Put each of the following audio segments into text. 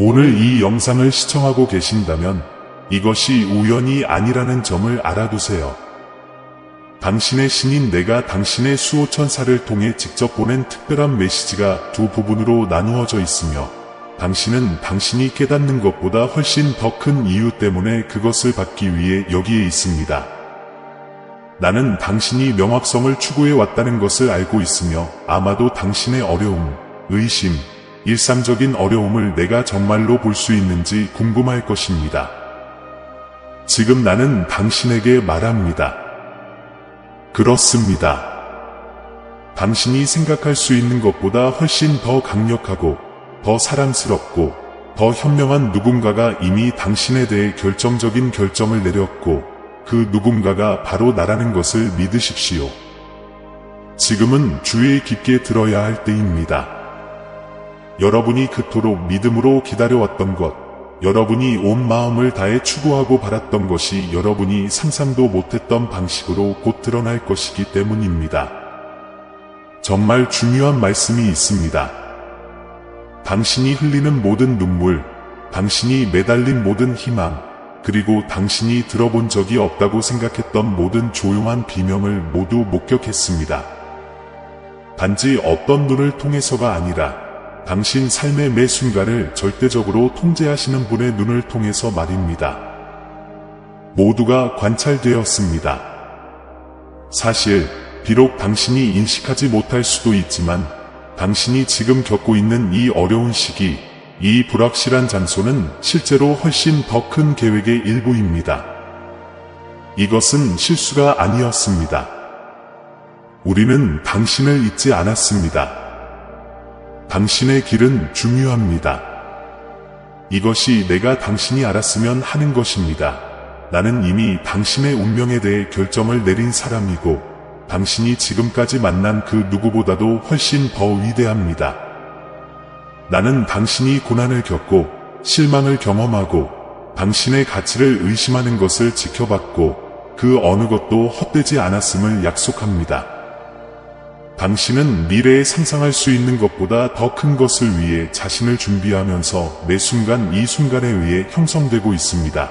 오늘 이 영상을 시청하고 계신다면 이것이 우연이 아니라는 점을 알아두세요. 당신의 신인 내가 당신의 수호천사를 통해 직접 보낸 특별한 메시지가 두 부분으로 나누어져 있으며 당신은 당신이 깨닫는 것보다 훨씬 더 큰 이유 때문에 그것을 받기 위해 여기에 있습니다. 나는 당신이 명확성을 추구해 왔다는 것을 알고 있으며 아마도 당신의 어려움, 의심, 일상적인 어려움을 내가 정말로 볼 수 있는지 궁금할 것입니다. 지금 나는 당신에게 말합니다. 그렇습니다. 당신이 생각할 수 있는 것보다 훨씬 더 강력하고 더 사랑스럽고 더 현명한 누군가가 이미 당신에 대해 결정적인 결정을 내렸고 그 누군가가 바로 나라는 것을 믿으십시오. 지금은 주의 깊게 들어야 할 때입니다. 여러분이 그토록 믿음으로 기다려왔던 것, 여러분이 온 마음을 다해 추구하고 바랐던 것이 여러분이 상상도 못했던 방식으로 곧 드러날 것이기 때문입니다. 정말 중요한 말씀이 있습니다. 당신이 흘리는 모든 눈물, 당신이 매달린 모든 희망, 그리고 당신이 들어본 적이 없다고 생각했던 모든 조용한 비명을 모두 목격했습니다. 단지 어떤 눈을 통해서가 아니라 당신 삶의 매 순간을 절대적으로 통제하시는 분의 눈을 통해서 말입니다. 모두가 관찰되었습니다. 사실, 비록 당신이 인식하지 못할 수도 있지만 당신이 지금 겪고 있는 이 어려운 시기, 이 불확실한 장소는 실제로 훨씬 더 큰 계획의 일부입니다. 이것은 실수가 아니었습니다. 우리는 당신을 잊지 않았습니다. 당신의 길은 중요합니다. 이것이 내가 당신이 알았으면 하는 것입니다. 나는 이미 당신의 운명에 대해 결정을 내린 사람이고 당신이 지금까지 만난 그 누구보다도 훨씬 더 위대합니다. 나는 당신이 고난을 겪고 실망을 경험하고 당신의 가치를 의심하는 것을 지켜봤고 그 어느 것도 헛되지 않았음을 약속합니다. 당신은 미래에 상상할 수 있는 것보다 더 큰 것을 위해 자신을 준비하면서 매 순간 이 순간에 의해 형성되고 있습니다.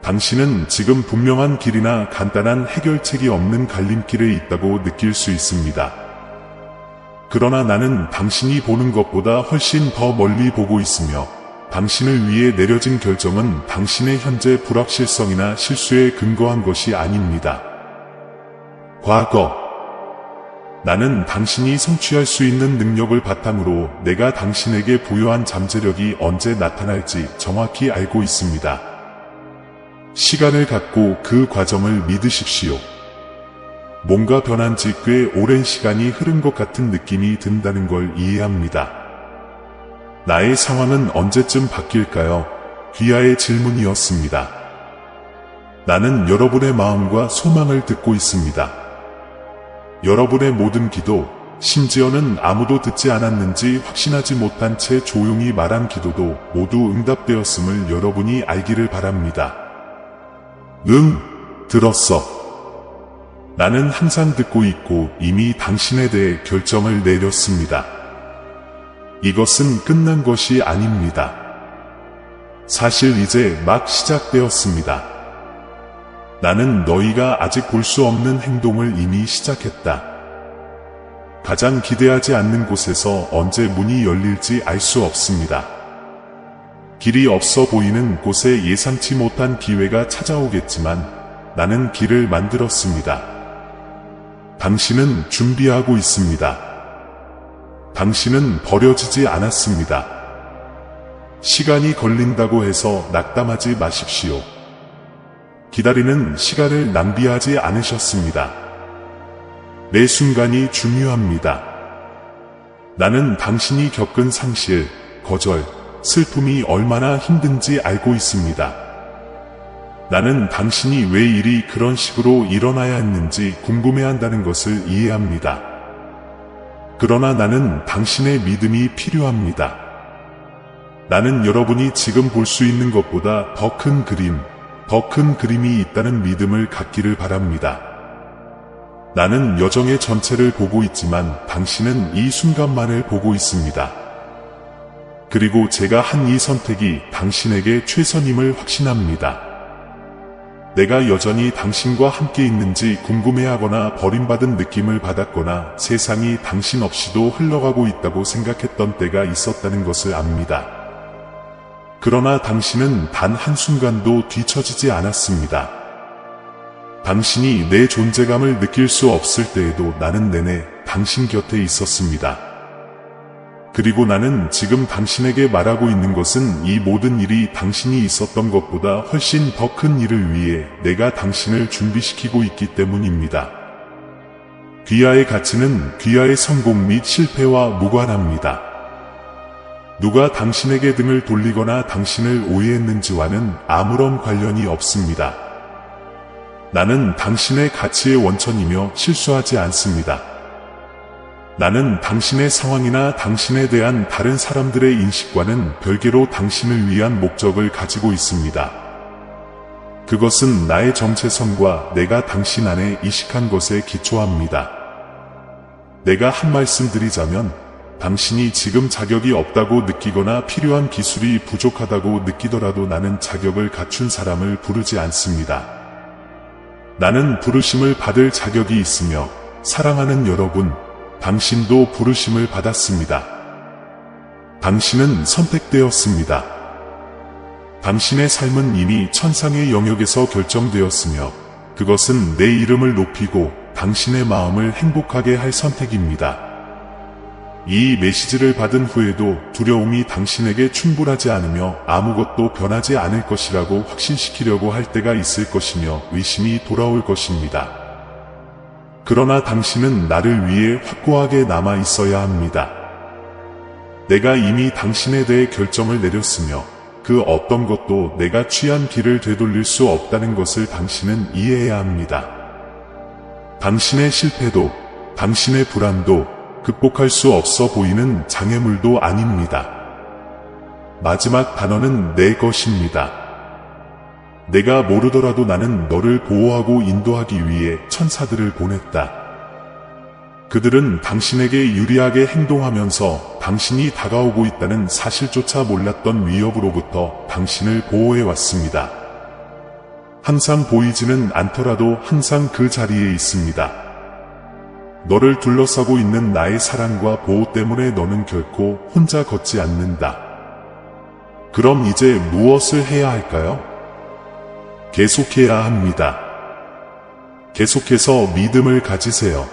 당신은 지금 분명한 길이나 간단한 해결책이 없는 갈림길에 있다고 느낄 수 있습니다. 그러나 나는 당신이 보는 것보다 훨씬 더 멀리 보고 있으며 당신을 위해 내려진 결정은 당신의 현재 불확실성이나 실수에 근거한 것이 아닙니다. 과거 나는 당신이 성취할 수 있는 능력을 바탕으로 내가 당신에게 부여한 잠재력이 언제 나타날지 정확히 알고 있습니다. 시간을 갖고 그 과정을 믿으십시오. 뭔가 변한 지 꽤 오랜 시간이 흐른 것 같은 느낌이 든다는 걸 이해합니다. 나의 상황은 언제쯤 바뀔까요? 귀하의 질문이었습니다. 나는 여러분의 마음과 소망을 듣고 있습니다. 여러분의 모든 기도, 심지어는 아무도 듣지 않았는지 확신하지 못한 채 조용히 말한 기도도 모두 응답되었음을 여러분이 알기를 바랍니다. 들었어. 나는 항상 듣고 있고 이미 당신에 대해 결정을 내렸습니다. 이것은 끝난 것이 아닙니다. 사실 이제 막 시작되었습니다. 나는 너희가 아직 볼 수 없는 행동을 이미 시작했다. 가장 기대하지 않는 곳에서 언제 문이 열릴지 알 수 없습니다. 길이 없어 보이는 곳에 예상치 못한 기회가 찾아오겠지만 나는 길을 만들었습니다. 당신은 준비하고 있습니다. 당신은 버려지지 않았습니다. 시간이 걸린다고 해서 낙담하지 마십시오. 기다리는 시간을 낭비하지 않으셨습니다. 매 순간이 중요합니다. 나는 당신이 겪은 상실, 거절, 슬픔이 얼마나 힘든지 알고 있습니다. 나는 당신이 왜 일이 그런 식으로 일어나야 했는지 궁금해한다는 것을 이해합니다. 그러나 나는 당신의 믿음이 필요합니다. 나는 여러분이 지금 볼 수 있는 것보다 더 큰 그림, 더 큰 그림이 있다는 믿음을 갖기를 바랍니다. 나는 여정의 전체를 보고 있지만 당신은 이 순간만을 보고 있습니다. 그리고 제가 한 이 선택이 당신에게 최선임을 확신합니다. 내가 여전히 당신과 함께 있는지 궁금해하거나 버림받은 느낌을 받았거나 세상이 당신 없이도 흘러가고 있다고 생각했던 때가 있었다는 것을 압니다. 그러나 당신은 단 한순간도 뒤처지지 않았습니다. 당신이 내 존재감을 느낄 수 없을 때에도 나는 내내 당신 곁에 있었습니다. 그리고 나는 지금 당신에게 말하고 있는 것은 이 모든 일이 당신이 있었던 것보다 훨씬 더 큰 일을 위해 내가 당신을 준비시키고 있기 때문입니다. 귀하의 가치는 귀하의 성공 및 실패와 무관합니다. 누가 당신에게 등을 돌리거나 당신을 오해했는지와는 아무런 관련이 없습니다. 나는 당신의 가치의 원천이며 실수하지 않습니다. 나는 당신의 상황이나 당신에 대한 다른 사람들의 인식과는 별개로 당신을 위한 목적을 가지고 있습니다. 그것은 나의 정체성과 내가 당신 안에 이식한 것에 기초합니다. 내가 한 말씀 드리자면, 당신이 지금 자격이 없다고 느끼거나 필요한 기술이 부족하다고 느끼더라도 나는 자격을 갖춘 사람을 부르지 않습니다. 나는 부르심을 받을 자격이 있으며 사랑하는 여러분, 당신도 부르심을 받았습니다. 당신은 선택되었습니다. 당신의 삶은 이미 천상의 영역에서 결정되었으며 그것은 내 이름을 높이고 당신의 마음을 행복하게 할 선택입니다. 이 메시지를 받은 후에도 두려움이 당신에게 충분하지 않으며 아무것도 변하지 않을 것이라고 확신시키려고 할 때가 있을 것이며 의심이 돌아올 것입니다. 그러나 당신은 나를 위해 확고하게 남아 있어야 합니다. 내가 이미 당신에 대해 결정을 내렸으며 그 어떤 것도 내가 취한 길을 되돌릴 수 없다는 것을 당신은 이해해야 합니다. 당신의 실패도, 당신의 불안도 극복할 수 없어 보이는 장애물도 아닙니다. 마지막 단어는 내 것입니다. 내가 모르더라도 나는 너를 보호하고 인도하기 위해 천사들을 보냈다. 그들은 당신에게 유리하게 행동하면서 당신이 다가오고 있다는 사실조차 몰랐던 위협으로부터 당신을 보호해 왔습니다. 항상 보이지는 않더라도 항상 그 자리에 있습니다. 너를 둘러싸고 있는 나의 사랑과 보호 때문에 너는 결코 혼자 걷지 않는다. 그럼 이제 무엇을 해야 할까요? 계속해야 합니다. 계속해서 믿음을 가지세요.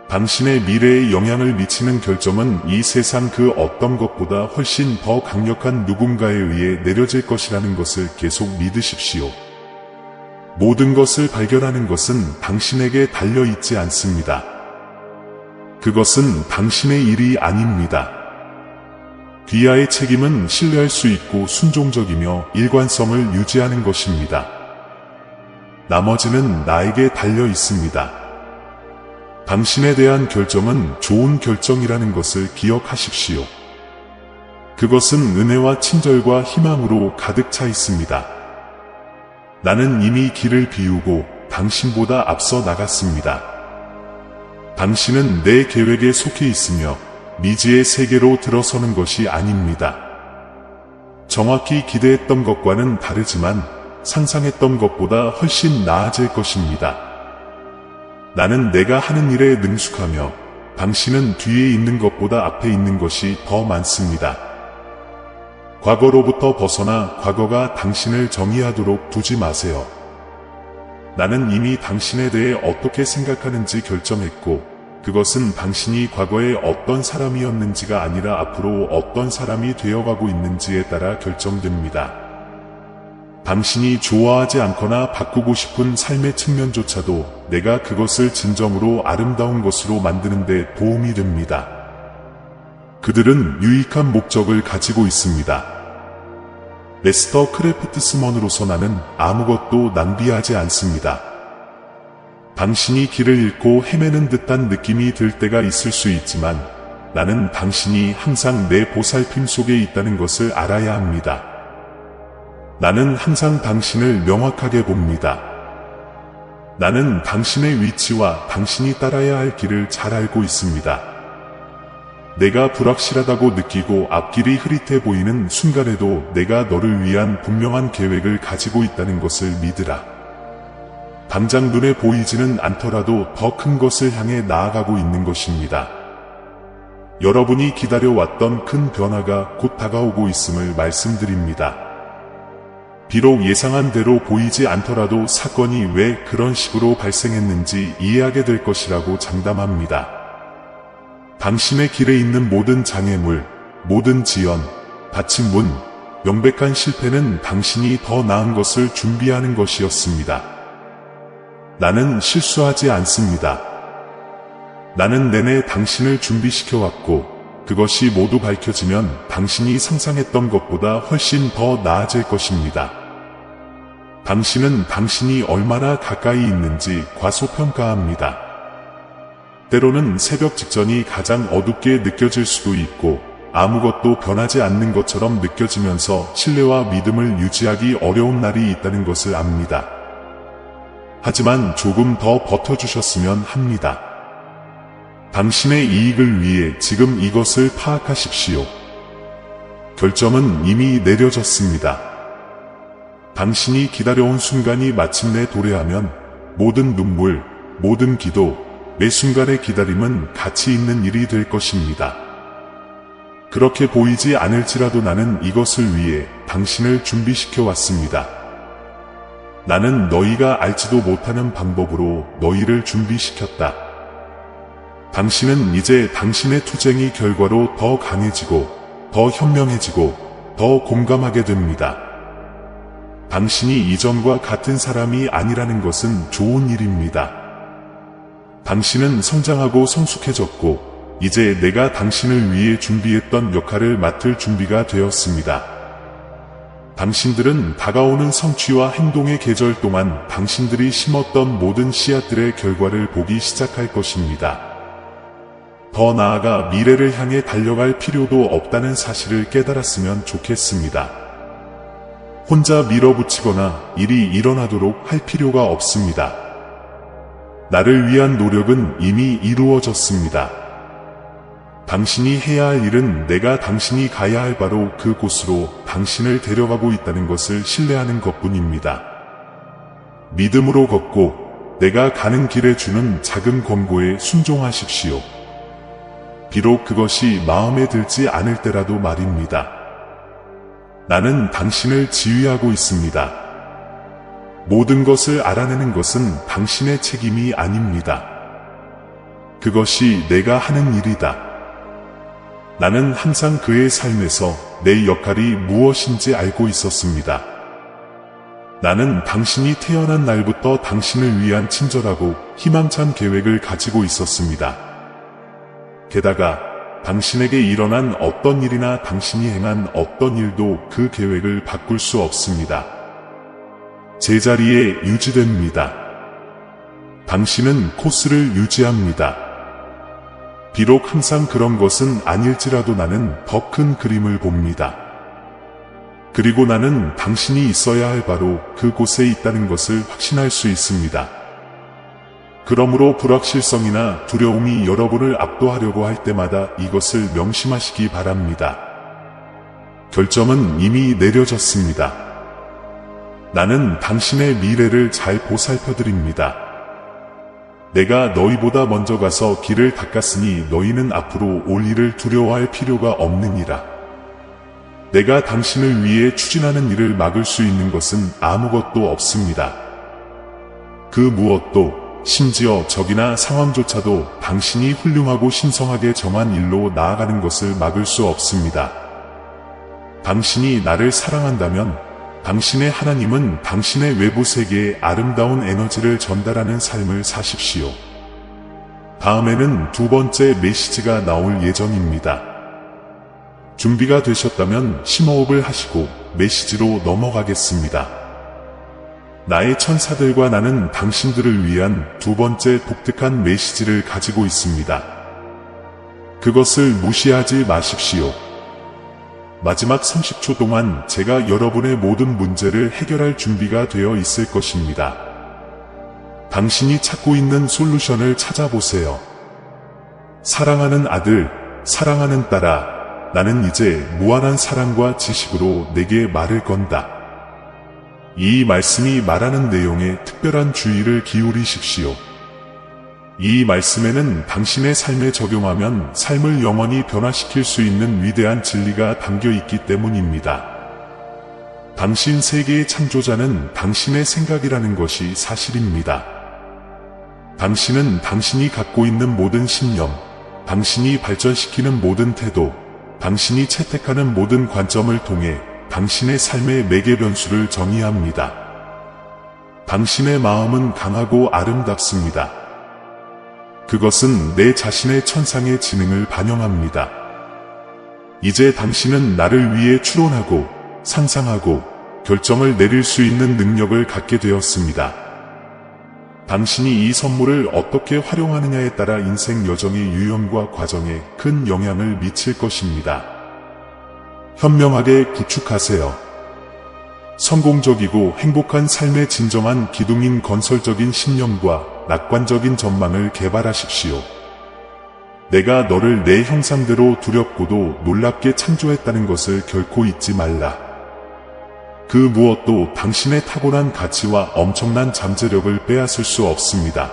당신의 미래에 영향을 미치는 결정은 이 세상 그 어떤 것보다 훨씬 더 강력한 누군가에 의해 내려질 것이라는 것을 계속 믿으십시오. 모든 것을 발견하는 것은 당신에게 달려있지 않습니다. 그것은 당신의 일이 아닙니다. 귀하의 책임은 신뢰할 수 있고 순종적이며 일관성을 유지하는 것입니다. 나머지는 나에게 달려 있습니다. 당신에 대한 결정은 좋은 결정이라는 것을 기억하십시오. 그것은 은혜와 친절과 희망으로 가득 차 있습니다. 나는 이미 길을 비우고 당신보다 앞서 나갔습니다. 당신은 내 계획에 속해 있으며 미지의 세계로 들어서는 것이 아닙니다. 정확히 기대했던 것과는 다르지만 상상했던 것보다 훨씬 나아질 것입니다. 나는 내가 하는 일에 능숙하며 당신은 뒤에 있는 것보다 앞에 있는 것이 더 많습니다. 과거로부터 벗어나 과거가 당신을 정의하도록 두지 마세요. 나는 이미 당신에 대해 어떻게 생각하는지 결정했고 그것은 당신이 과거에 어떤 사람이었는지가 아니라 앞으로 어떤 사람이 되어가고 있는지에 따라 결정됩니다. 당신이 좋아하지 않거나 바꾸고 싶은 삶의 측면조차도 내가 그것을 진정으로 아름다운 것으로 만드는 데 도움이 됩니다. 그들은 유익한 목적을 가지고 있습니다. 레스터 크래프트스먼으로서 나는 아무것도 낭비하지 않습니다. 당신이 길을 잃고 헤매는 듯한 느낌이 들 때가 있을 수 있지만 나는 당신이 항상 내 보살핌 속에 있다는 것을 알아야 합니다. 나는 항상 당신을 명확하게 봅니다. 나는 당신의 위치와 당신이 따라야 할 길을 잘 알고 있습니다. 내가 불확실하다고 느끼고 앞길이 흐릿해 보이는 순간에도 내가 너를 위한 분명한 계획을 가지고 있다는 것을 믿으라. 당장 눈에 보이지는 않더라도 더 큰 것을 향해 나아가고 있는 것입니다. 여러분이 기다려왔던 큰 변화가 곧 다가오고 있음을 말씀드립니다. 비록 예상한 대로 보이지 않더라도 사건이 왜 그런 식으로 발생했는지 이해하게 될 것이라고 장담합니다. 당신의 길에 있는 모든 장애물, 모든 지연, 닫힌 문, 명백한 실패는 당신이 더 나은 것을 준비하는 것이었습니다. 나는 실수하지 않습니다. 나는 내내 당신을 준비시켜왔고 그것이 모두 밝혀지면 당신이 상상했던 것보다 훨씬 더 나아질 것입니다. 당신은 당신이 얼마나 가까이 있는지 과소평가합니다. 때로는 새벽 직전이 가장 어둡게 느껴질 수도 있고 아무것도 변하지 않는 것처럼 느껴지면서 신뢰와 믿음을 유지하기 어려운 날이 있다는 것을 압니다. 하지만 조금 더 버텨주셨으면 합니다. 당신의 이익을 위해 지금 이것을 파악하십시오. 결정은 이미 내려졌습니다. 당신이 기다려온 순간이 마침내 도래하면 모든 눈물, 모든 기도, 매 순간의 기다림은 가치 있는 일이 될 것입니다. 그렇게 보이지 않을지라도 나는 이것을 위해 당신을 준비시켜 왔습니다. 나는 너희가 알지도 못하는 방법으로 너희를 준비시켰다. 당신은 이제 당신의 투쟁이 결과로 더 강해지고, 더 현명해지고, 더 공감하게 됩니다. 당신이 이전과 같은 사람이 아니라는 것은 좋은 일입니다. 당신은 성장하고 성숙해졌고, 이제 내가 당신을 위해 준비했던 역할을 맡을 준비가 되었습니다. 당신들은 다가오는 성취와 행동의 계절 동안 당신들이 심었던 모든 씨앗들의 결과를 보기 시작할 것입니다. 더 나아가 미래를 향해 달려갈 필요도 없다는 사실을 깨달았으면 좋겠습니다. 혼자 밀어붙이거나 일이 일어나도록 할 필요가 없습니다. 나를 위한 노력은 이미 이루어졌습니다. 당신이 해야 할 일은 내가 당신이 가야 할 바로 그곳으로 당신을 데려가고 있다는 것을 신뢰하는 것뿐입니다. 믿음으로 걷고 내가 가는 길에 주는 작은 권고에 순종하십시오. 비록 그것이 마음에 들지 않을 때라도 말입니다. 나는 당신을 지휘하고 있습니다. 모든 것을 알아내는 것은 당신의 책임이 아닙니다. 그것이 내가 하는 일이다. 나는 항상 그의 삶에서 내 역할이 무엇인지 알고 있었습니다. 나는 당신이 태어난 날부터 당신을 위한 친절하고 희망찬 계획을 가지고 있었습니다. 게다가 당신에게 일어난 어떤 일이나 당신이 행한 어떤 일도 그 계획을 바꿀 수 없습니다. 제자리에 유지됩니다. 당신은 코스를 유지합니다. 비록 항상 그런 것은 아닐지라도 나는 더 큰 그림을 봅니다. 그리고 나는 당신이 있어야 할 바로 그곳에 있다는 것을 확신할 수 있습니다. 그러므로 불확실성이나 두려움이 여러분을 압도하려고 할 때마다 이것을 명심하시기 바랍니다. 결정은 이미 내려졌습니다. 나는 당신의 미래를 잘 보살펴드립니다. 내가 너희보다 먼저 가서 길을 닦았으니 너희는 앞으로 올 일을 두려워할 필요가 없느니라. 내가 당신을 위해 추진하는 일을 막을 수 있는 것은 아무것도 없습니다. 그 무엇도 심지어 적이나 상황조차도 당신이 훌륭하고 신성하게 정한 일로 나아가는 것을 막을 수 없습니다. 당신이 나를 사랑한다면 당신의 하나님은 당신의 외부 세계에 아름다운 에너지를 전달하는 삶을 사십시오. 다음에는 두 번째 메시지가 나올 예정입니다. 준비가 되셨다면 심호흡을 하시고 메시지로 넘어가겠습니다. 나의 천사들과 나는 당신들을 위한 두 번째 독특한 메시지를 가지고 있습니다. 그것을 무시하지 마십시오. 마지막 30초 동안 제가 여러분의 모든 문제를 해결할 준비가 되어 있을 것입니다. 당신이 찾고 있는 솔루션을 찾아보세요. 사랑하는 아들, 사랑하는 딸아, 나는 이제 무한한 사랑과 지식으로 내게 말을 건다. 이 말씀이 말하는 내용에 특별한 주의를 기울이십시오. 이 말씀에는 당신의 삶에 적용하면 삶을 영원히 변화시킬 수 있는 위대한 진리가 담겨 있기 때문입니다. 당신 세계의 창조자는 당신의 생각이라는 것이 사실입니다. 당신은 당신이 갖고 있는 모든 신념, 당신이 발전시키는 모든 태도, 당신이 채택하는 모든 관점을 통해 당신의 삶의 매개 변수를 정의합니다. 당신의 마음은 강하고 아름답습니다. 그것은 내 자신의 천상의 지능을 반영합니다. 이제 당신은 나를 위해 추론하고 상상하고 결정을 내릴 수 있는 능력을 갖게 되었습니다. 당신이 이 선물을 어떻게 활용하느냐에 따라 인생 여정의 유형과 과정에 큰 영향을 미칠 것입니다. 현명하게 구축하세요. 성공적이고 행복한 삶의 진정한 기둥인 건설적인 신념과 낙관적인 전망을 개발하십시오. 내가 너를 내 형상대로 두렵고도 놀랍게 창조했다는 것을 결코 잊지 말라. 그 무엇도 당신의 타고난 가치와 엄청난 잠재력을 빼앗을 수 없습니다.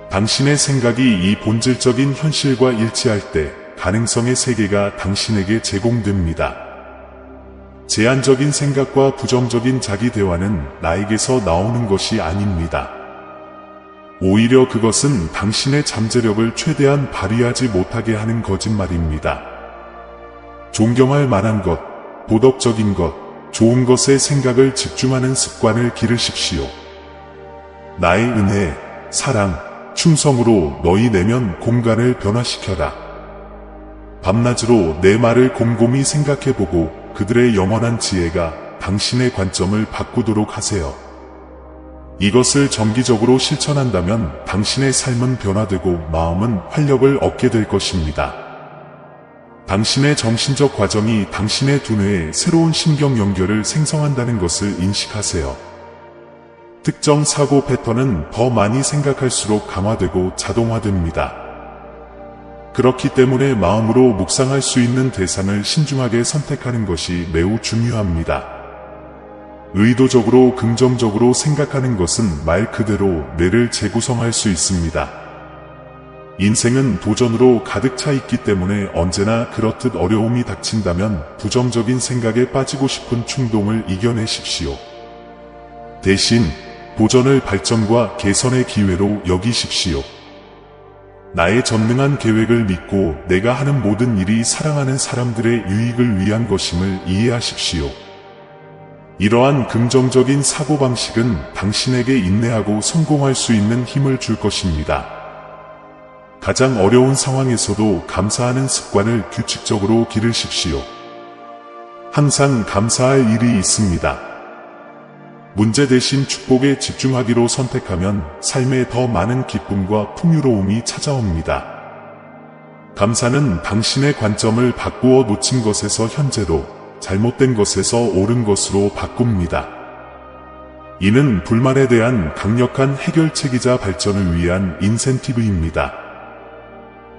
당신의 생각이 이 본질적인 현실과 일치할 때 가능성의 세계가 당신에게 제공됩니다. 제한적인 생각과 부정적인 자기 대화는 나에게서 나오는 것이 아닙니다. 오히려 그것은 당신의 잠재력을 최대한 발휘하지 못하게 하는 거짓말입니다. 존경할 만한 것, 도덕적인 것, 좋은 것에 생각을 집중하는 습관을 기르십시오. 나의 은혜, 사랑, 충성으로 너희 내면 공간을 변화시켜라. 밤낮으로 내 말을 곰곰이 생각해보고 그들의 영원한 지혜가 당신의 관점을 바꾸도록 하세요. 이것을 정기적으로 실천한다면 당신의 삶은 변화되고 마음은 활력을 얻게 될 것입니다. 당신의 정신적 과정이 당신의 두뇌에 새로운 신경 연결을 생성한다는 것을 인식하세요. 특정 사고 패턴은 더 많이 생각할수록 강화되고 자동화됩니다. 그렇기 때문에 마음으로 묵상할 수 있는 대상을 신중하게 선택하는 것이 매우 중요합니다. 의도적으로 긍정적으로 생각하는 것은 말 그대로 뇌를 재구성할 수 있습니다. 인생은 도전으로 가득 차 있기 때문에 언제나 그렇듯 어려움이 닥친다면 부정적인 생각에 빠지고 싶은 충동을 이겨내십시오. 대신 도전을 발전과 개선의 기회로 여기십시오. 나의 전능한 계획을 믿고 내가 하는 모든 일이 사랑하는 사람들의 유익을 위한 것임을 이해하십시오. 이러한 긍정적인 사고방식은 당신에게 인내하고 성공할 수 있는 힘을 줄 것입니다. 가장 어려운 상황에서도 감사하는 습관을 규칙적으로 기르십시오. 항상 감사할 일이 있습니다. 문제 대신 축복에 집중하기로 선택하면 삶에 더 많은 기쁨과 풍요로움이 찾아옵니다. 감사는 당신의 관점을 바꾸어 놓친 것에서 현재로, 잘못된 것에서 옳은 것으로 바꿉니다. 이는 불만에 대한 강력한 해결책이자 발전을 위한 인센티브입니다.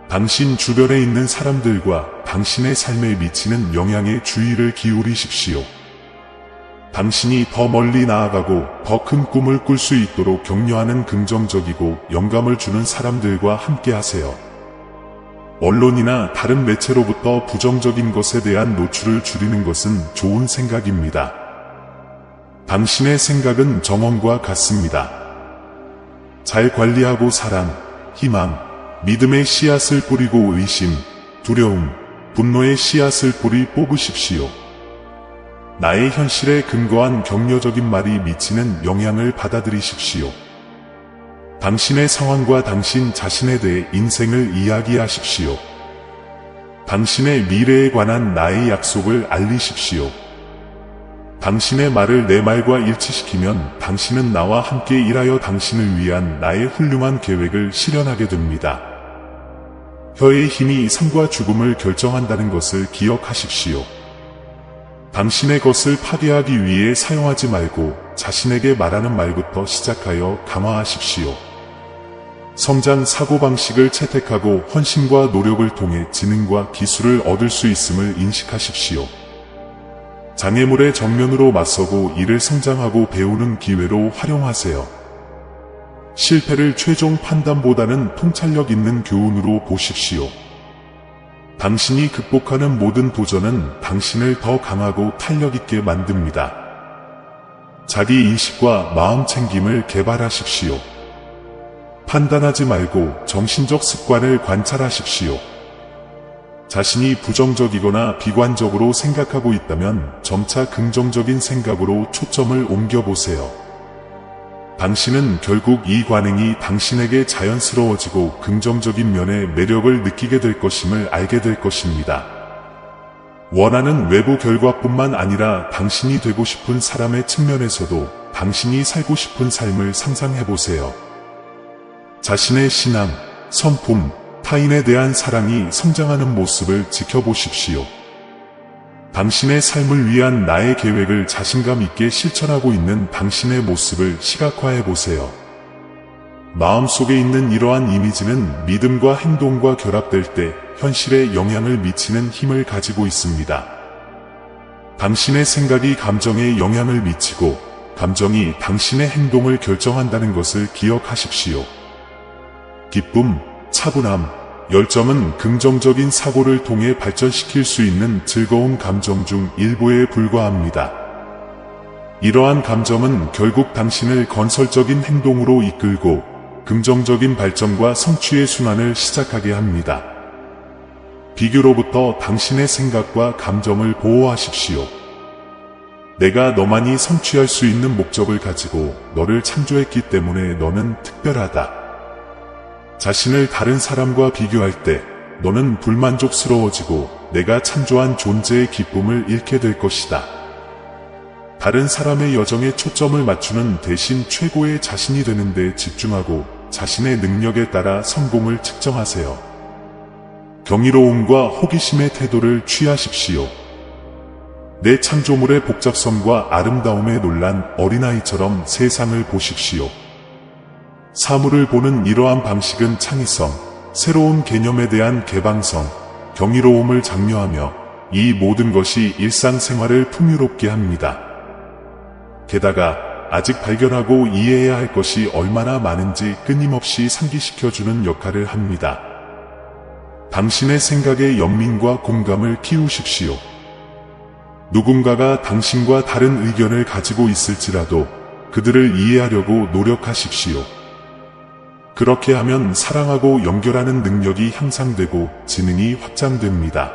당신 주변에 있는 사람들과 당신의 삶에 미치는 영향에 주의를 기울이십시오. 당신이 더 멀리 나아가고 더 큰 꿈을 꿀 수 있도록 격려하는 긍정적이고 영감을 주는 사람들과 함께 하세요. 언론이나 다른 매체로부터 부정적인 것에 대한 노출을 줄이는 것은 좋은 생각입니다. 당신의 생각은 정원과 같습니다. 잘 관리하고 사랑, 희망, 믿음의 씨앗을 뿌리고 의심, 두려움, 분노의 씨앗을 뿌리 뽑으십시오. 나의 현실에 근거한 격려적인 말이 미치는 영향을 받아들이십시오. 당신의 상황과 당신 자신에 대해 인생을 이야기하십시오. 당신의 미래에 관한 나의 약속을 알리십시오. 당신의 말을 내 말과 일치시키면 당신은 나와 함께 일하여 당신을 위한 나의 훌륭한 계획을 실현하게 됩니다. 혀의 힘이 삶과 죽음을 결정한다는 것을 기억하십시오. 당신의 것을 파괴하기 위해 사용하지 말고 자신에게 말하는 말부터 시작하여 강화하십시오. 성장 사고방식을 채택하고 헌신과 노력을 통해 지능과 기술을 얻을 수 있음을 인식하십시오. 장애물에 정면으로 맞서고 이를 성장하고 배우는 기회로 활용하세요. 실패를 최종 판단보다는 통찰력 있는 교훈으로 보십시오. 당신이 극복하는 모든 도전은 당신을 더 강하고 탄력 있게 만듭니다. 자기 인식과 마음 챙김을 개발하십시오. 판단하지 말고 정신적 습관을 관찰하십시오. 자신이 부정적이거나 비관적으로 생각하고 있다면 점차 긍정적인 생각으로 초점을 옮겨보세요. 당신은 결국 이 관행이 당신에게 자연스러워지고 긍정적인 면의 매력을 느끼게 될 것임을 알게 될 것입니다. 원하는 외부 결과뿐만 아니라 당신이 되고 싶은 사람의 측면에서도 당신이 살고 싶은 삶을 상상해보세요. 자신의 신앙, 성품, 타인에 대한 사랑이 성장하는 모습을 지켜보십시오. 당신의 삶을 위한 나의 계획을 자신감 있게 실천하고 있는 당신의 모습을 시각화해보세요. 마음속에 있는 이러한 이미지는 믿음과 행동과 결합될 때 현실에 영향을 미치는 힘을 가지고 있습니다. 당신의 생각이 감정에 영향을 미치고 감정이 당신의 행동을 결정한다는 것을 기억하십시오. 기쁨, 차분함, 열정은 긍정적인 사고를 통해 발전시킬 수 있는 즐거운 감정 중 일부에 불과합니다. 이러한 감정은 결국 당신을 건설적인 행동으로 이끌고 긍정적인 발전과 성취의 순환을 시작하게 합니다. 비교로부터 당신의 생각과 감정을 보호하십시오. 내가 너만이 성취할 수 있는 목적을 가지고 너를 창조했기 때문에 너는 특별하다. 자신을 다른 사람과 비교할 때 너는 불만족스러워지고 내가 창조한 존재의 기쁨을 잃게 될 것이다. 다른 사람의 여정에 초점을 맞추는 대신 최고의 자신이 되는 데 집중하고 자신의 능력에 따라 성공을 측정하세요. 경이로움과 호기심의 태도를 취하십시오. 내 창조물의 복잡성과 아름다움에 놀란 어린아이처럼 세상을 보십시오. 사물을 보는 이러한 방식은 창의성, 새로운 개념에 대한 개방성, 경이로움을 장려하며 이 모든 것이 일상생활을 풍요롭게 합니다. 게다가 아직 발견하고 이해해야 할 것이 얼마나 많은지 끊임없이 상기시켜주는 역할을 합니다. 당신의 생각의 연민과 공감을 키우십시오. 누군가가 당신과 다른 의견을 가지고 있을지라도 그들을 이해하려고 노력하십시오. 그렇게 하면 사랑하고 연결하는 능력이 향상되고 지능이 확장됩니다.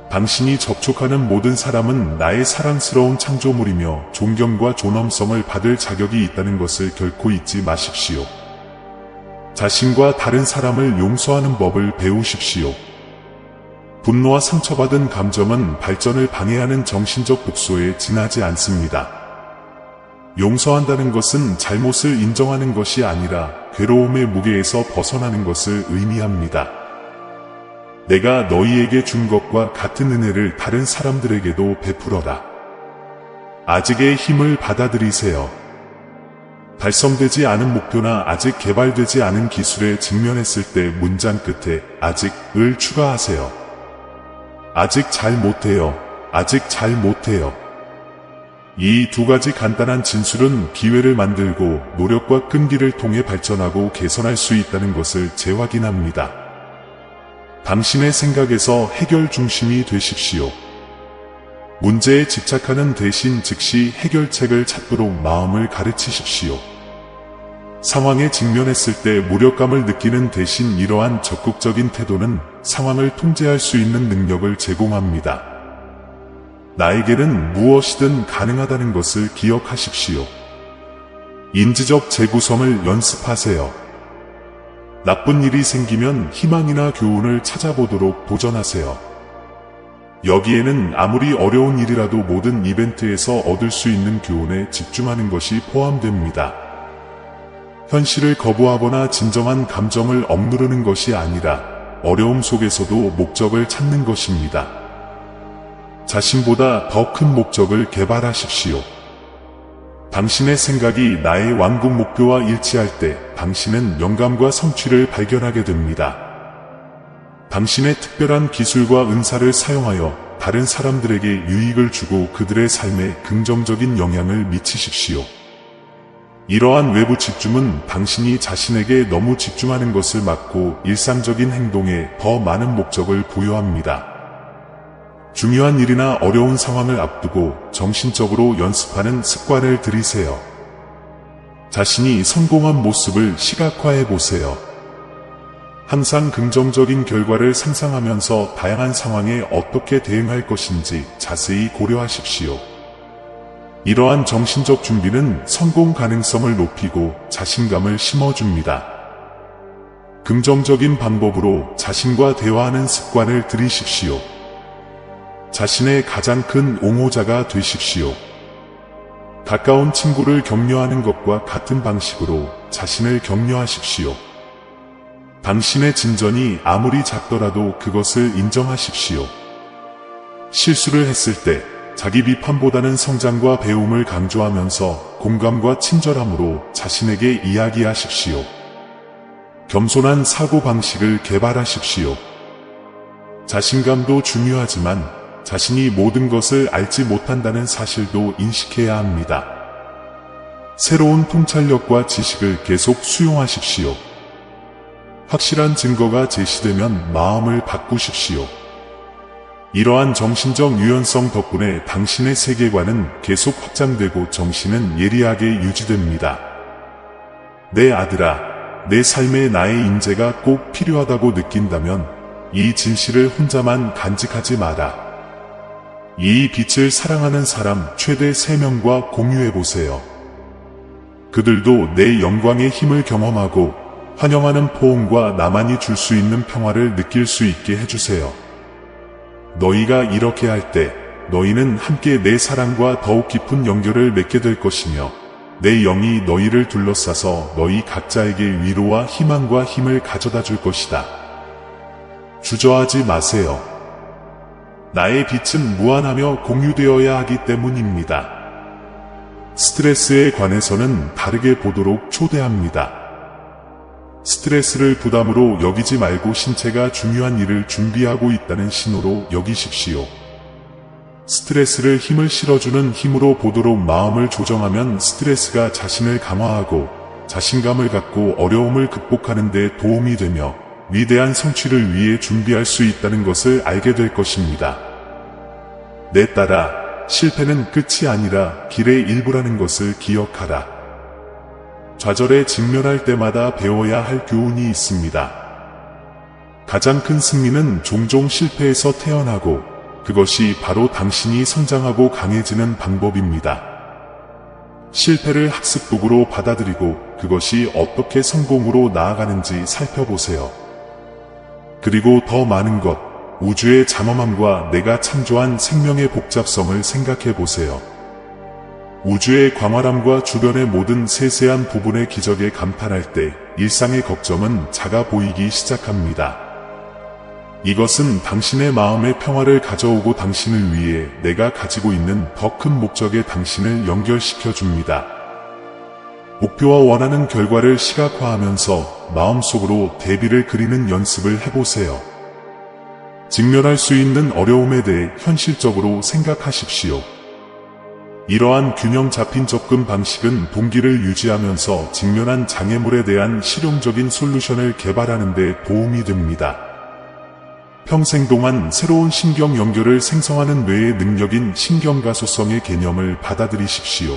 당신이 접촉하는 모든 사람은 나의 사랑스러운 창조물이며 존경과 존엄성을 받을 자격이 있다는 것을 결코 잊지 마십시오. 자신과 다른 사람을 용서하는 법을 배우십시오. 분노와 상처받은 감정은 발전을 방해하는 정신적 독소에 지나지 않습니다. 용서한다는 것은 잘못을 인정하는 것이 아니라 괴로움의 무게에서 벗어나는 것을 의미합니다. 내가 너희에게 준 것과 같은 은혜를 다른 사람들에게도 베풀어라. 아직의 힘을 받아들이세요. 달성되지 않은 목표나 아직 개발되지 않은 기술에 직면했을 때 문장 끝에 아직을 추가하세요. 아직 잘 못해요. 아직 잘 못해요. 이 두 가지 간단한 진술은 기회를 만들고 노력과 끈기를 통해 발전하고 개선할 수 있다는 것을 재확인합니다. 당신의 생각에서 해결 중심이 되십시오. 문제에 집착하는 대신 즉시 해결책을 찾도록 마음을 가르치십시오. 상황에 직면했을 때 무력감을 느끼는 대신 이러한 적극적인 태도는 상황을 통제할 수 있는 능력을 제공합니다. 나에게는 무엇이든 가능하다는 것을 기억하십시오. 인지적 재구성을 연습하세요. 나쁜 일이 생기면 희망이나 교훈을 찾아보도록 도전하세요. 여기에는 아무리 어려운 일이라도 모든 이벤트에서 얻을 수 있는 교훈에 집중하는 것이 포함됩니다. 현실을 거부하거나 진정한 감정을 억누르는 것이 아니라 어려움 속에서도 목적을 찾는 것입니다. 자신보다 더 큰 목적을 개발하십시오. 당신의 생각이 나의 왕국 목표와 일치할 때 당신은 영감과 성취를 발견하게 됩니다. 당신의 특별한 기술과 은사를 사용하여 다른 사람들에게 유익을 주고 그들의 삶에 긍정적인 영향을 미치십시오. 이러한 외부 집중은 당신이 자신에게 너무 집중하는 것을 막고 일상적인 행동에 더 많은 목적을 부여합니다. 중요한 일이나 어려운 상황을 앞두고 정신적으로 연습하는 습관을 들이세요. 자신이 성공한 모습을 시각화해 보세요. 항상 긍정적인 결과를 상상하면서 다양한 상황에 어떻게 대응할 것인지 자세히 고려하십시오. 이러한 정신적 준비는 성공 가능성을 높이고 자신감을 심어줍니다. 긍정적인 방법으로 자신과 대화하는 습관을 들이십시오. 자신의 가장 큰 옹호자가 되십시오. 가까운 친구를 격려하는 것과 같은 방식으로 자신을 격려하십시오. 당신의 진전이 아무리 작더라도 그것을 인정하십시오. 실수를 했을 때 자기 비판보다는 성장과 배움을 강조하면서 공감과 친절함으로 자신에게 이야기하십시오. 겸손한 사고방식을 개발하십시오. 자신감도 중요하지만 자신이 모든 것을 알지 못한다는 사실도 인식해야 합니다. 새로운 통찰력과 지식을 계속 수용하십시오. 확실한 증거가 제시되면 마음을 바꾸십시오. 이러한 정신적 유연성 덕분에 당신의 세계관은 계속 확장되고 정신은 예리하게 유지됩니다. 내 아들아, 내 삶에 나의 인재가 꼭 필요하다고 느낀다면 이 진실을 혼자만 간직하지 마라. 이 빛을 사랑하는 사람 최대 3명과 공유해보세요. 그들도 내 영광의 힘을 경험하고 환영하는 포옹과 나만이 줄 수 있는 평화를 느낄 수 있게 해주세요. 너희가 이렇게 할 때 너희는 함께 내 사랑과 더욱 깊은 연결을 맺게 될 것이며 내 영이 너희를 둘러싸서 너희 각자에게 위로와 희망과 힘을 가져다 줄 것이다. 주저하지 마세요. 나의 빛은 무한하며 공유되어야 하기 때문입니다. 스트레스에 관해서는 다르게 보도록 초대합니다. 스트레스를 부담으로 여기지 말고 신체가 중요한 일을 준비하고 있다는 신호로 여기십시오. 스트레스를 힘을 실어주는 힘으로 보도록 마음을 조정하면 스트레스가 자신을 강화하고 자신감을 갖고 어려움을 극복하는 데 도움이 되며 위대한 성취를 위해 준비할 수 있다는 것을 알게 될 것입니다. 내 딸아, 실패는 끝이 아니라 길의 일부라는 것을 기억하라. 좌절에 직면할 때마다 배워야 할 교훈이 있습니다. 가장 큰 승리는 종종 실패에서 태어나고 그것이 바로 당신이 성장하고 강해지는 방법입니다. 실패를 학습도구로 받아들이고 그것이 어떻게 성공으로 나아가는지 살펴보세요. 그리고 더 많은 것, 우주의 장엄함과 내가 창조한 생명의 복잡성을 생각해 보세요. 우주의 광활함과 주변의 모든 세세한 부분의 기적에 감탄할 때 일상의 걱정은 작아 보이기 시작합니다. 이것은 당신의 마음의 평화를 가져오고 당신을 위해 내가 가지고 있는 더 큰 목적에 당신을 연결시켜 줍니다. 목표와 원하는 결과를 시각화하면서 마음속으로 대비를 그리는 연습을 해보세요. 직면할 수 있는 어려움에 대해 현실적으로 생각하십시오. 이러한 균형 잡힌 접근 방식은 동기를 유지하면서 직면한 장애물에 대한 실용적인 솔루션을 개발하는 데 도움이 됩니다. 평생 동안 새로운 신경 연결을 생성하는 뇌의 능력인 신경가소성의 개념을 받아들이십시오.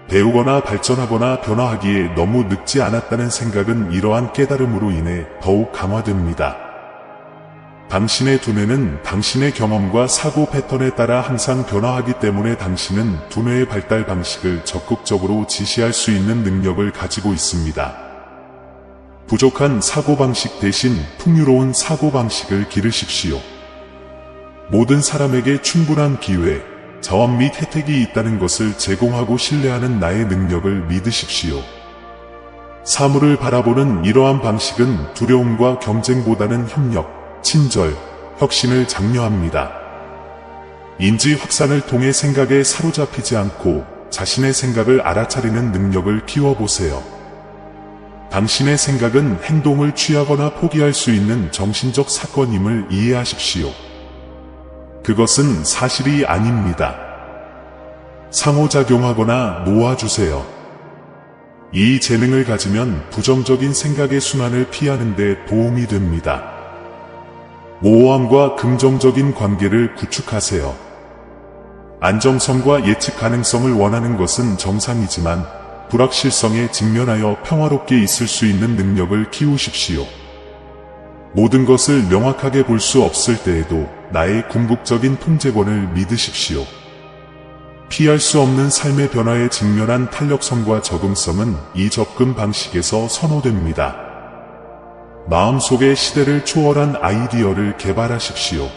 배우거나 발전하거나 변화하기에 너무 늙지 않았다는 생각은 이러한 깨달음으로 인해 더욱 강화됩니다. 당신의 두뇌는 당신의 경험과 사고 패턴에 따라 항상 변화하기 때문에 당신은 두뇌의 발달 방식을 적극적으로 지시할 수 있는 능력을 가지고 있습니다. 부족한 사고방식 대신 풍요로운 사고방식을 기르십시오. 모든 사람에게 충분한 기회, 자원 및 혜택이 있다는 것을 제공하고 신뢰하는 나의 능력을 믿으십시오. 사물을 바라보는 이러한 방식은 두려움과 경쟁보다는 협력, 친절, 혁신을 장려합니다. 인지 확산을 통해 생각에 사로잡히지 않고 자신의 생각을 알아차리는 능력을 키워보세요. 당신의 생각은 행동을 취하거나 포기할 수 있는 정신적 사건임을 이해하십시오. 그것은 사실이 아닙니다. 상호작용하거나 놓아주세요. 이 재능을 가지면 부정적인 생각의 순환을 피하는 데 도움이 됩니다. 모호함과 긍정적인 관계를 구축하세요. 안정성과 예측 가능성을 원하는 것은 정상이지만 불확실성에 직면하여 평화롭게 있을 수 있는 능력을 키우십시오. 모든 것을 명확하게 볼 수 없을 때에도 나의 궁극적인 통제권을 믿으십시오. 피할 수 없는 삶의 변화에 직면한 탄력성과 적응성은 이 접근 방식에서 선호됩니다. 마음속의 시대를 초월한 아이디어를 개발하십시오.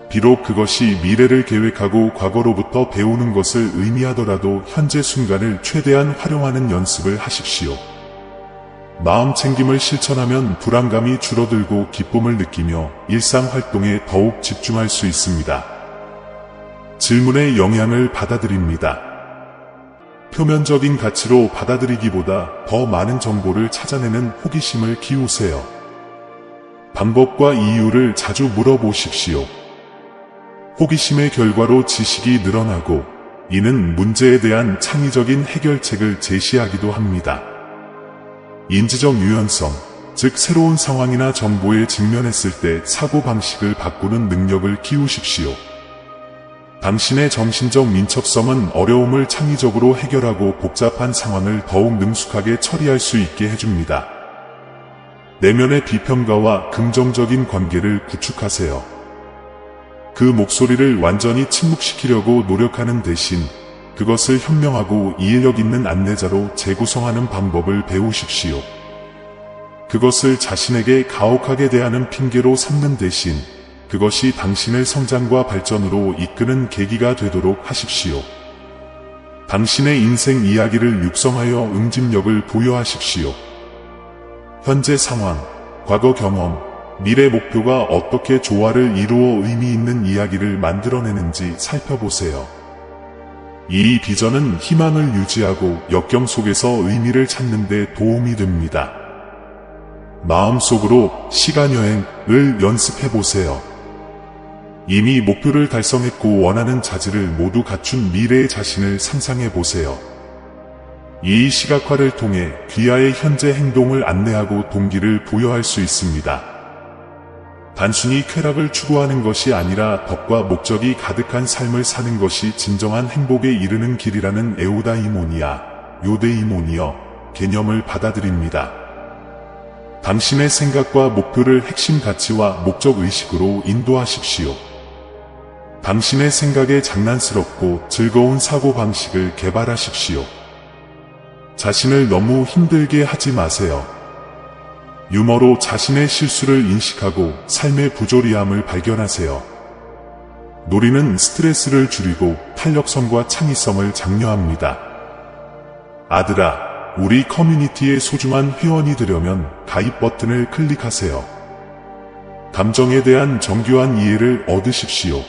비록 그것이 미래를 계획하고 과거로부터 배우는 것을 의미하더라도 현재 순간을 최대한 활용하는 연습을 하십시오. 마음 챙김을 실천하면 불안감이 줄어들고 기쁨을 느끼며 일상 활동에 더욱 집중할 수 있습니다. 질문의 영향을 받아들입니다. 표면적인 가치로 받아들이기보다 더 많은 정보를 찾아내는 호기심을 키우세요. 방법과 이유를 자주 물어보십시오. 호기심의 결과로 지식이 늘어나고 이는 문제에 대한 창의적인 해결책을 제시하기도 합니다. 인지적 유연성, 즉 새로운 상황이나 정보에 직면했을 때 사고방식을 바꾸는 능력을 키우십시오. 당신의 정신적 민첩성은 어려움을 창의적으로 해결하고 복잡한 상황을 더욱 능숙하게 처리할 수 있게 해줍니다. 내면의 비평가와 긍정적인 관계를 구축하세요. 그 목소리를 완전히 침묵시키려고 노력하는 대신 그것을 현명하고 이해력 있는 안내자로 재구성하는 방법을 배우십시오. 그것을 자신에게 가혹하게 대하는 핑계로 삼는 대신 그것이 당신을 성장과 발전으로 이끄는 계기가 되도록 하십시오. 당신의 인생 이야기를 육성하여 응집력을 부여하십시오. 현재 상황, 과거 경험, 미래 목표가 어떻게 조화를 이루어 의미 있는 이야기를 만들어내는지 살펴보세요. 이 비전은 희망을 유지하고 역경 속에서 의미를 찾는 데 도움이 됩니다. 마음속으로 시간여행을 연습해보세요. 이미 목표를 달성했고 원하는 자질을 모두 갖춘 미래의 자신을 상상해보세요. 이 시각화를 통해 귀하의 현재 행동을 안내하고 동기를 부여할 수 있습니다. 단순히 쾌락을 추구하는 것이 아니라 덕과 목적이 가득한 삶을 사는 것이 진정한 행복에 이르는 길이라는 에우다이모니아, 요데이모니어 개념을 받아들입니다. 당신의 생각과 목표를 핵심 가치와 목적 의식으로 인도하십시오. 당신의 생각에 장난스럽고 즐거운 사고방식을 개발하십시오. 자신을 너무 힘들게 하지 마세요. 유머로 자신의 실수를 인식하고 삶의 부조리함을 발견하세요. 놀이는 스트레스를 줄이고 탄력성과 창의성을 장려합니다. 아들아, 우리 커뮤니티의 소중한 회원이 되려면 가입 버튼을 클릭하세요. 감정에 대한 정교한 이해를 얻으십시오.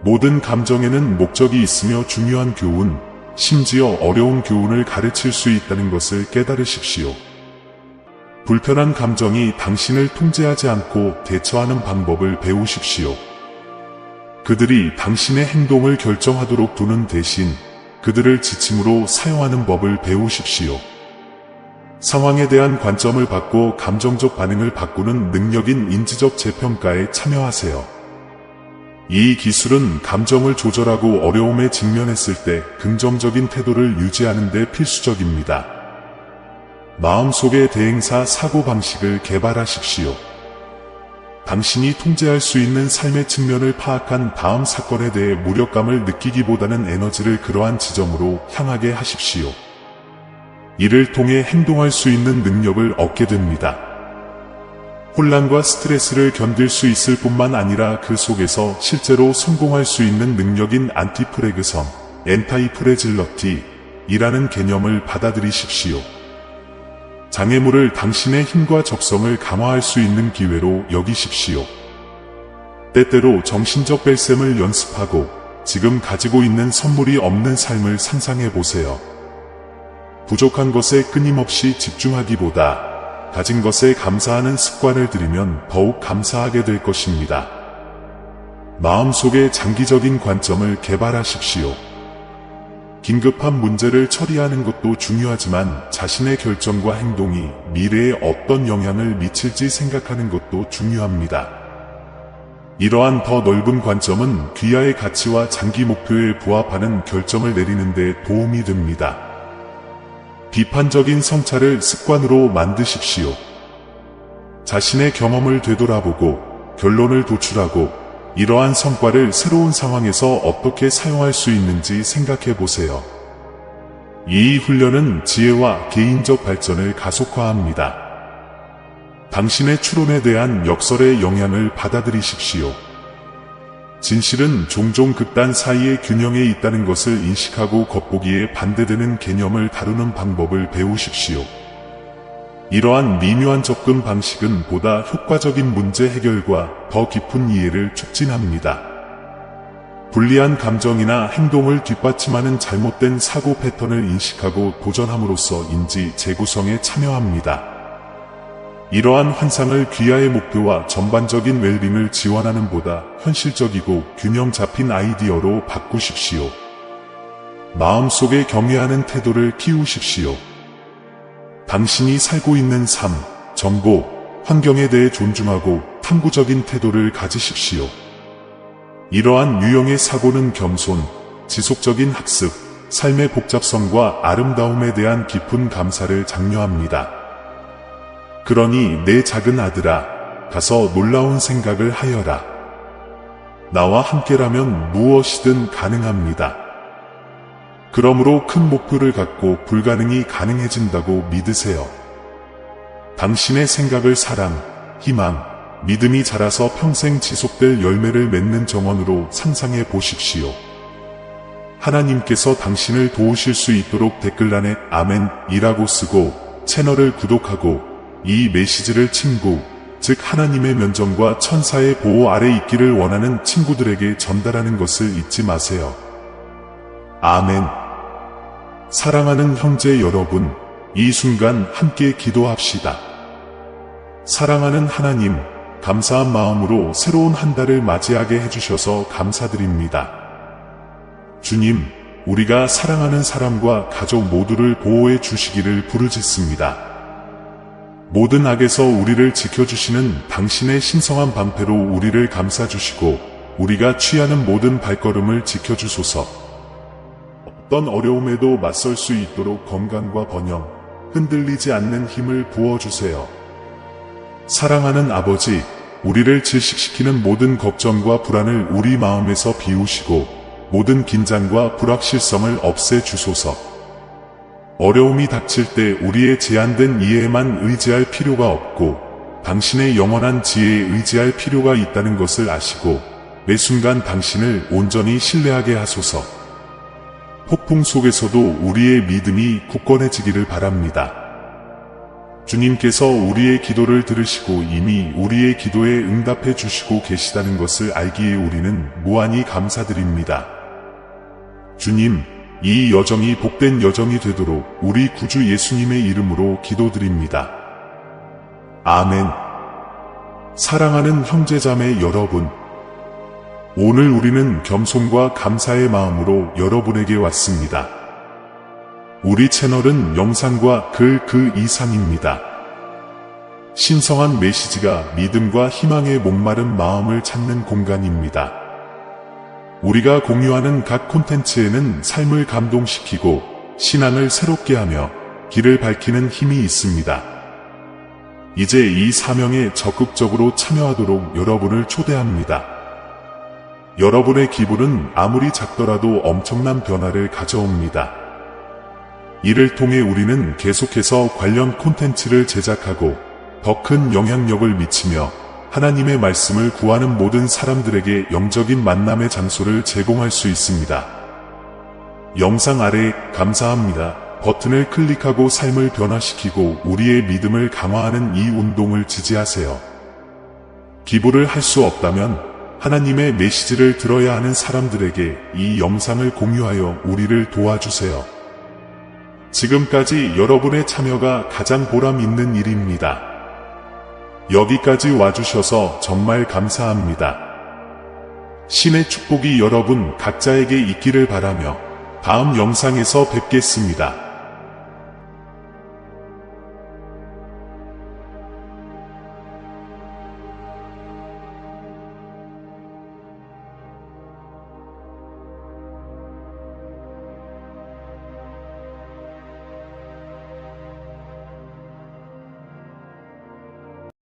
모든 감정에는 목적이 있으며 중요한 교훈, 심지어 어려운 교훈을 가르칠 수 있다는 것을 깨달으십시오. 불편한 감정이 당신을 통제하지 않고 대처하는 방법을 배우십시오. 그들이 당신의 행동을 결정하도록 두는 대신 그들을 지침으로 사용하는 법을 배우십시오. 상황에 대한 관점을 바꿔 감정적 반응을 바꾸는 능력인 인지적 재평가에 참여하세요. 이 기술은 감정을 조절하고 어려움에 직면했을 때 긍정적인 태도를 유지하는 데 필수적입니다. 마음속의 대행사 사고방식을 개발하십시오. 당신이 통제할 수 있는 삶의 측면을 파악한 다음 사건에 대해 무력감을 느끼기보다는 에너지를 그러한 지점으로 향하게 하십시오. 이를 통해 행동할 수 있는 능력을 얻게 됩니다. 혼란과 스트레스를 견딜 수 있을 뿐만 아니라 그 속에서 실제로 성공할 수 있는 능력인 안티프레그성, 엔타이프레질러티이라는 개념을 받아들이십시오. 장애물을 당신의 힘과 적성을 강화할 수 있는 기회로 여기십시오. 때때로 정신적 뺄셈을 연습하고 지금 가지고 있는 선물이 없는 삶을 상상해 보세요. 부족한 것에 끊임없이 집중하기보다 가진 것에 감사하는 습관을 들이면 더욱 감사하게 될 것입니다. 마음속에 장기적인 관점을 개발하십시오. 긴급한 문제를 처리하는 것도 중요하지만 자신의 결정과 행동이 미래에 어떤 영향을 미칠지 생각하는 것도 중요합니다. 이러한 더 넓은 관점은 귀하의 가치와 장기 목표에 부합하는 결정을 내리는 데 도움이 됩니다. 비판적인 성찰을 습관으로 만드십시오. 자신의 경험을 되돌아보고 결론을 도출하고 이러한 성과를 새로운 상황에서 어떻게 사용할 수 있는지 생각해 보세요. 이 훈련은 지혜와 개인적 발전을 가속화합니다. 당신의 추론에 대한 역설의 영향을 받아들이십시오. 진실은 종종 극단 사이의 균형에 있다는 것을 인식하고 겉보기에 반대되는 개념을 다루는 방법을 배우십시오. 이러한 미묘한 접근 방식은 보다 효과적인 문제 해결과 더 깊은 이해를 촉진합니다. 불리한 감정이나 행동을 뒷받침하는 잘못된 사고 패턴을 인식하고 도전함으로써 인지 재구성에 참여합니다. 이러한 환상을 귀하의 목표와 전반적인 웰빙을 지원하는 보다 현실적이고 균형 잡힌 아이디어로 바꾸십시오. 마음속에 경외하는 태도를 키우십시오. 당신이 살고 있는 삶, 정보, 환경에 대해 존중하고 탐구적인 태도를 가지십시오. 이러한 유형의 사고는 겸손, 지속적인 학습, 삶의 복잡성과 아름다움에 대한 깊은 감사를 장려합니다. 그러니 내 작은 아들아, 가서 놀라운 생각을 하여라. 나와 함께라면 무엇이든 가능합니다. 그러므로 큰 목표를 갖고 불가능이 가능해진다고 믿으세요. 당신의 생각을 사랑, 희망, 믿음이 자라서 평생 지속될 열매를 맺는 정원으로 상상해 보십시오. 하나님께서 당신을 도우실 수 있도록 댓글란에 아멘이라고 쓰고 채널을 구독하고 이 메시지를 친구, 즉 하나님의 면전과 천사의 보호 아래 있기를 원하는 친구들에게 전달하는 것을 잊지 마세요. 아멘. 사랑하는 형제 여러분, 이 순간 함께 기도합시다. 사랑하는 하나님, 감사한 마음으로 새로운 한 달을 맞이하게 해주셔서 감사드립니다. 주님, 우리가 사랑하는 사람과 가족 모두를 보호해 주시기를 부르짖습니다. 모든 악에서 우리를 지켜주시는 당신의 신성한 방패로 우리를 감싸주시고 우리가 취하는 모든 발걸음을 지켜주소서. 어떤 어려움에도 맞설 수 있도록 건강과 번영, 흔들리지 않는 힘을 부어주세요. 사랑하는 아버지, 우리를 질식시키는 모든 걱정과 불안을 우리 마음에서 비우시고 모든 긴장과 불확실성을 없애주소서. 어려움이 닥칠 때 우리의 제한된 이해에만 의지할 필요가 없고 당신의 영원한 지혜에 의지할 필요가 있다는 것을 아시고 매 순간 당신을 온전히 신뢰하게 하소서. 폭풍 속에서도 우리의 믿음이 굳건해지기를 바랍니다. 주님께서 우리의 기도를 들으시고 이미 우리의 기도에 응답해 주시고 계시다는 것을 알기에 우리는 무한히 감사드립니다. 주님, 이 여정이 복된 여정이 되도록 우리 구주 예수님의 이름으로 기도드립니다. 아멘. 사랑하는 형제자매 여러분, 오늘 우리는 겸손과 감사의 마음으로 여러분에게 왔습니다. 우리 채널은 영상과 글 그 이상입니다. 신성한 메시지가 믿음과 희망의 목마른 마음을 찾는 공간입니다. 우리가 공유하는 각 콘텐츠에는 삶을 감동시키고 신앙을 새롭게 하며 길을 밝히는 힘이 있습니다. 이제 이 사명에 적극적으로 참여하도록 여러분을 초대합니다. 여러분의 기부는 아무리 작더라도 엄청난 변화를 가져옵니다. 이를 통해 우리는 계속해서 관련 콘텐츠를 제작하고 더 큰 영향력을 미치며 하나님의 말씀을 구하는 모든 사람들에게 영적인 만남의 장소를 제공할 수 있습니다. 영상 아래 감사합니다 버튼을 클릭하고 삶을 변화시키고 우리의 믿음을 강화하는 이 운동을 지지하세요. 기부를 할 수 없다면 하나님의 메시지를 들어야 하는 사람들에게 이 영상을 공유하여 우리를 도와주세요. 지금까지 여러분의 참여가 가장 보람 있는 일입니다. 여기까지 와주셔서 정말 감사합니다. 신의 축복이 여러분 각자에게 있기를 바라며 다음 영상에서 뵙겠습니다.